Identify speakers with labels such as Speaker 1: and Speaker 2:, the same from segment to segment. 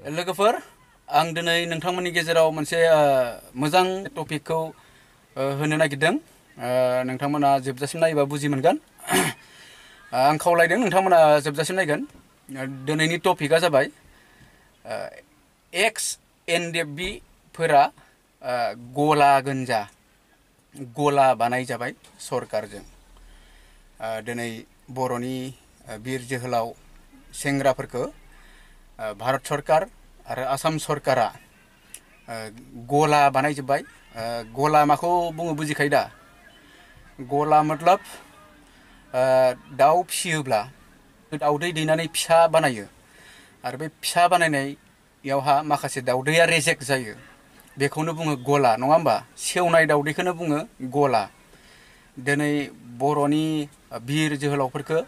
Speaker 1: लोगोफोर आं दिनै नोंथांमोननि गेजेराव मोनसे मोजां टपिकखौ होनो नागिरदों नोंथांमोना जोबजासिम नायोबा बुजि मोनगोन आं खावलायदों नोंथांमोना जोबजासिम नायगोन दिनैनि टपिकआ जाबाय एक्स NDFB फोरा गला गोनजा गला बानाय जाबाय सरकारजों दिनै बर'नि बिर जोहोलाव सेंग्राफोरखौ भारत सरकार आरो आसाम सरकारा गला बानायजोब्बाय गला माखौ बुङो बुजिखायो दा गला मतलब दाउ फिसियोब्ला दाउदै दैनानै फिसा बानायो आरो बे फिसा बानायनायावहा माखासे दाउदैया रेजेक्ट जायो बेखौनो बुङो गला नङा होमबा सेवनाय दाउदैखौनो बुङो गला दिनै बर'नि बिर जोहोलावफोरखौ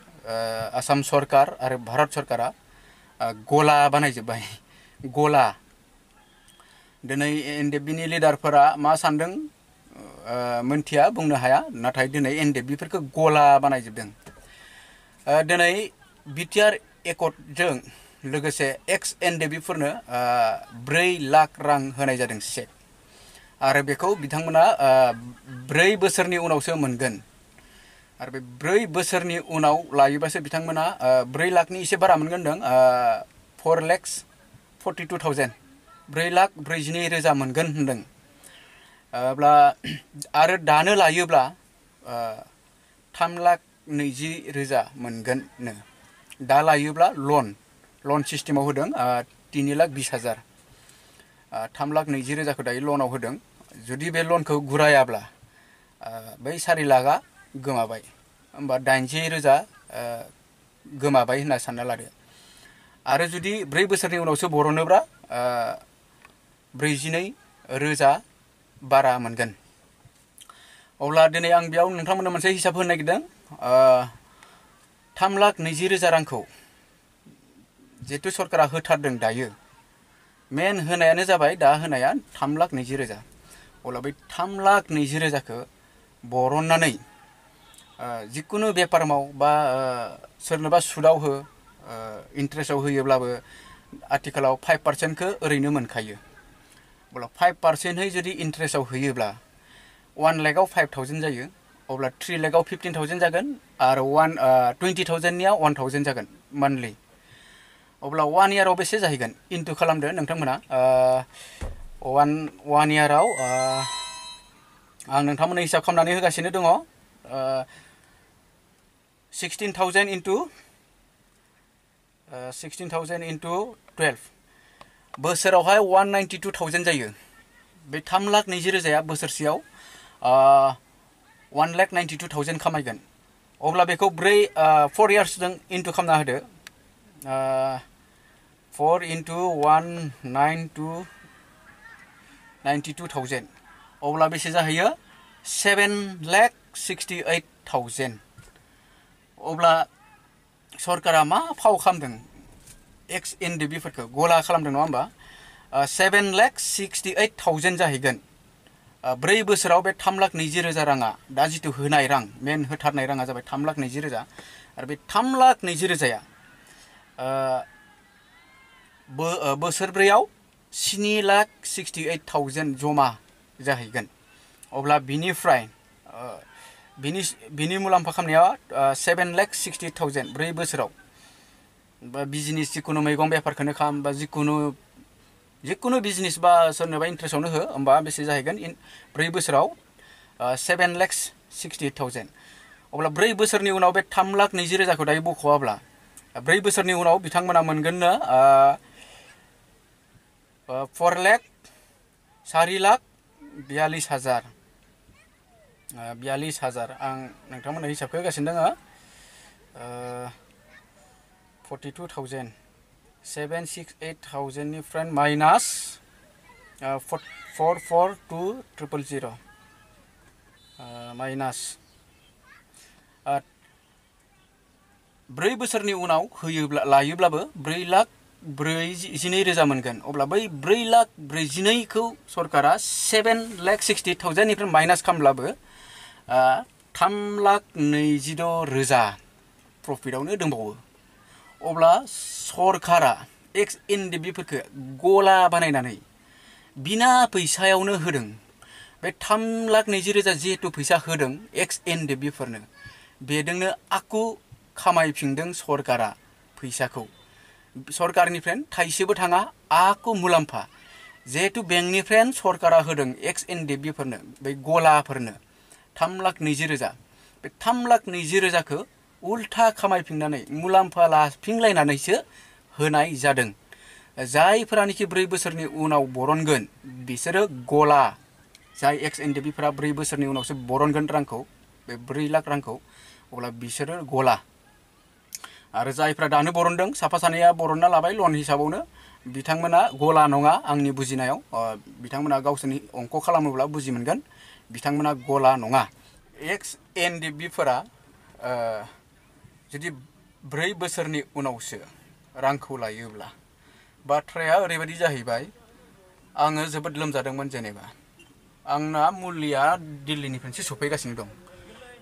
Speaker 1: आसाम सरकार आरो भारत सरकारा गला बानायजोब्बाय गला दिनै NDFBनि लिडारफोरा मा सानदों मोनथिया बुंनो हाया नाथाय दिनै NDFBफोरखौ गला बानायजोबदों दिनै बिटिआर एकर्डजों लोगोसे एक्स NDFBफोरनो 4 लाख रां होनाय जादों चेक आरो बेखौ बिथांमोना 4 बोसोरनि उनावसो मोनगोन आरो बे 4 बोसोरनि उनाव लायोबासो बिथांमोना 4 लाखनि एसे बारा मोनगोन होनदों 4,42,000 4,42,000 मोनगोन होनदों आरो दानो लायोब्ला 3,20,000 मोनगोननो दा लायोब्ला लन सिस्टेमाव होदों 3,20,000 3,20,000 दायो लनाव होदों जुदि बे लनखौ गुरायाब्ला बै 4 लाखआ गोमाबाय होमबा 80,000 गोमाबाय होनना सानना लादो आरो जुदि 4 बोसोरनि उनावसो बरनोब्ला 42,000 बारा मोनगोन अब्ला दिनै आं बेयाव नोंथांमोननो मोनसे हिसाब होनो नागिरदों 3,20,000 रांखौ जिहेतु सरकारा होथारदों दायो मेन होनायानो जाबाय दा होनाया 3,20,000 अब्ला बै 3,20,000खौ बरननानै जिकुनु बेपार माव बा सोरनोबा सुदाव हो इन्ट्रेस्टआव होयोब्लाबो आथिखालाव 5% ओरैनो मोनखायो अब्ला 5% जुदि इन्ट्रेस्टआव होयोब्ला 1 लाखआव 5,000 जायो अब्ला 3 लाखआव 15,000 जागोन आरो 20,000निया 1,000 जागोन मान्थलि अब्ला 1 इयाराव बेसे जाहैगोन इन्टु खालामदो नोंथांमोना 1 इयाराव आं नोंथांमोननो हिसाब खालामनानै होगासिनो दङ 16,000 into 12 बोसोरावहाय 192,000 जायो बे 3,20,000 बोसोरसेयाव 1,92,000 खामायगोन अब्ला बेखौ 4 इयार्सजों इन्टु खालामना होदो 4 into 192,000 अब्ला बेसे जाहैयो 7,68,000 अब्ला सरकारा मा फाव खालामदों एक्स NDFBफोरखौ गला खालामदों नङा होमबा 7,68,000 जाहैगोन 4 बोसोराव बे 3,20,000 राङा दा जितु होनाय रां मेन होथारनाय राङा जाबाय 3,20,000 आरो बे 3,20,000 बोसोरब्रैयाव 7,68,000 जमा जाहैगोन अब्ला बिनिफ्राय बिनि मुलाम्फा खालामनाया 7,68,000 4 बोसोराव बा बिजनेस जिकुनु मैगं बेफारखौनो खालाम बा जिकुनु बिजनेस बा सोरनोबा इन्ट्रेस्टआवनो हो होमबा बेसे जाहैगोन 4 बोसोराव 7,68,000 अब्ला 4 बोसोरनि उनाव बे 3,20,000खौ दायो बख'वाब्ला 4 बोसोरनि उनाव बिथांमोना मोनगोननो 4,42,000 आं नोंथांमोननो हिसाबखौ होगासिनो दङ 42,000 7,68,000 निफ्राय माइनास 4,42,000 माइनास 4 बोसोरनि उनाव लायोब्लाबो 4,42,000 मोनगोन अब्ला बै 4,42,000खौ सरकारा 7,68,000 निफ्राय माइनास खालामब्लाबो 3,26,000 प्रफिटआवनो दंबावो अब्ला सरकारा एक्स एनडिएफबिफोरखौ गला बानायनानै बिना फैसायावनो होदों। बे 3,20,000 जिहेतु फैसा होदों एक्स एनडिएफबिफोरनो, बेजोंनो आकु खामायफिनदों सरकारा फैसाखौ। सरकारनिफ्राय थाइसेबो थाङा, आकु मुलाम्फा। जिहेतु बेंकनिफ्राय सरकारा होदों एक्स एनडिएफबिफोरनो, बे गलाफोरनो 3,20,000। बे 3,20,000खौ उल्था खामायफिननानै मुलाम्फा लाफिनलायनानैसो होनाय जादों। जायफोरानोखि 4 बोसोरनि उनाव बरनगोन बिसोरो गला, जाय एक्स एनडिएफबिफोरा 4 बोसोरनि उनावसो बरनगोन रांखौ, बे 4 लाख रांखौ, अब्ला बिसोरो गला। आरो जायफ्रा दानो बरनदों, साफा सानैया बरनना लाबाय लन हिसाबावनो, बिथांमोना गला नङा आंनि बुजिनायाव। बिथांमोना गावसोरनि अंक खालामोब्ला बुजि मोनगोन, बिथांमोना गला नङा। एक्स एनडिएफबिफोरा जुदि 4 बोसोरनि उनावसो रांखौ लायोब्ला बाथ्राया ओरैबायदि जाहैबाय, आङो जोबोद लोमजादोंमोन। जेनेबा आंना मुलिया दिल्लीनिफ्रायसो सफैगासिनो दं।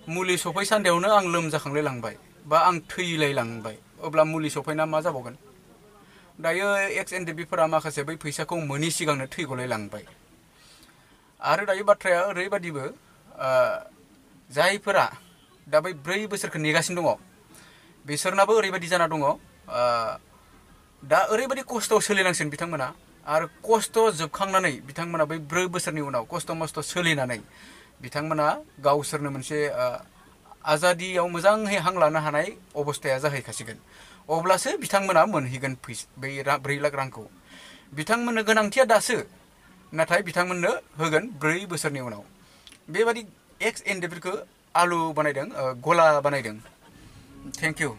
Speaker 1: मुलि सफैसान्दियावनो आं लोमजाखांलाय लांबाय बा आं थैलाय लांबाय, अब्ला मुलि सफैना मा जाबावगोन? दायो एक्स एनडिएफबिफोरा माखासे बै फैसाखौ मोनि सिगांनो थैगलाय लांबाय। आरो दायो बाथ्राया ओरैबादिबो, जायफोरा दा बै 4 बोसोरखौ नेगासिनो दङ, बिसोरनाबो ओरैबायदि जाना दङ, दा ओरैबायदि खस्थ'आव सोलिनांसिगोन बिथांमोना। आरो खस्थ' जोबखांनानै बिथांमोना बै 4 बोसोरनि उनाव खस्थ' मस्थ' सोलिनानै बिथांमोना गावसोरनो मोनसे आजादियाव मोजाङै हां लानो हानाय अबस्थाया जाहैखासिगोन। अब्लासो बिथांमोना मोनहैगोन बै 4 लाख रांखौ। बिथांमोननो गोनांथिया दासो, नाथाय बिथांमोननो होगोन 4 बोसोरनि उनाव। बेबादि एक्स एनडिएफबिखौ आलु बानायदों, गला बानायदों। Thank you.